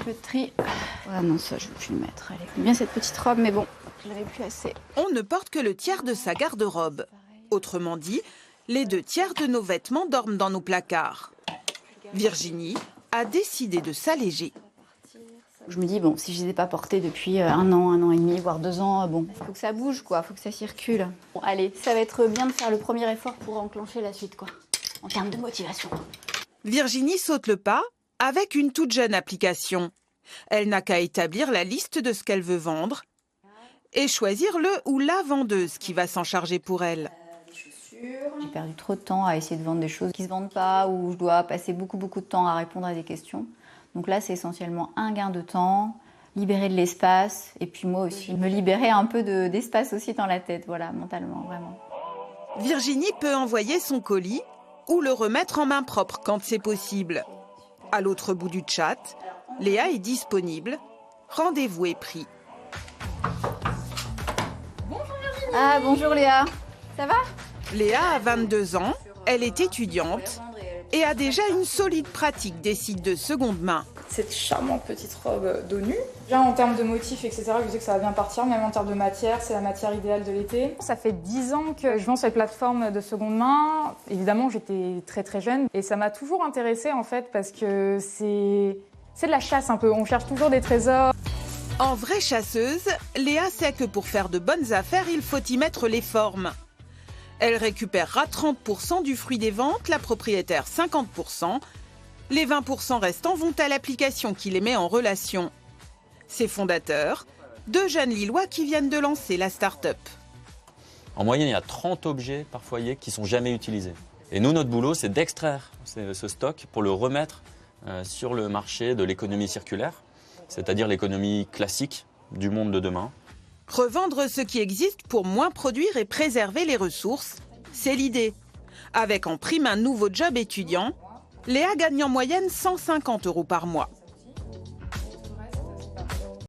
peu de tri. Ah non, ça, je ne vais plus le mettre. Elle est bien cette petite robe, mais bon, je l'avais plus assez. On ne porte que le tiers de sa garde-robe. Autrement dit, les 2 tiers de nos vêtements dorment dans nos placards. Virginie a décidé de s'alléger. Je me dis, bon, si je ne les ai pas portés depuis 1 an et demi, voire 2 ans, bon, il faut que ça bouge, quoi, il faut que ça circule. Bon, allez, ça va être bien de faire le premier effort pour enclencher la suite, quoi, en termes de motivation. Virginie saute le pas avec une toute jeune application. Elle n'a qu'à établir la liste de ce qu'elle veut vendre et choisir le ou la vendeuse qui va s'en charger pour elle. J'ai perdu trop de temps à essayer de vendre des choses qui ne se vendent pas, où je dois passer beaucoup de temps à répondre à des questions. Donc là, c'est essentiellement un gain de temps, libérer de l'espace, et puis moi aussi, me libérer un peu d'espace aussi dans la tête, voilà, mentalement, vraiment. Virginie peut envoyer son colis ou le remettre en main propre quand c'est possible. À l'autre bout du chat, Léa est disponible. Rendez-vous est pris. Ah, bonjour Léa, ça va ? Léa a 22 ans, elle est étudiante et a déjà une solide pratique des sites de seconde main. Cette charmante petite robe dos nu. Déjà en termes de motifs, etc., je sais que ça va bien partir, même en termes de matière, c'est la matière idéale de l'été. Ça fait 10 ans que je vends sur les plateformes de seconde main. Évidemment, j'étais très jeune et ça m'a toujours intéressée en fait parce que c'est de la chasse un peu, on cherche toujours des trésors. En vraie chasseuse, Léa sait que pour faire de bonnes affaires, il faut y mettre les formes. Elle récupérera 30% du fruit des ventes, la propriétaire 50%. Les 20% restants vont à l'application qui les met en relation. Ses fondateurs, 2 jeunes Lillois qui viennent de lancer la start-up. En moyenne, il y a 30 objets par foyer qui ne sont jamais utilisés. Et nous, notre boulot, c'est d'extraire ce stock pour le remettre sur le marché de l'économie circulaire, c'est-à-dire l'économie classique du monde de demain. Revendre ce qui existe pour moins produire et préserver les ressources, c'est l'idée. Avec en prime un nouveau job étudiant, Léa gagne en moyenne 150 € par mois.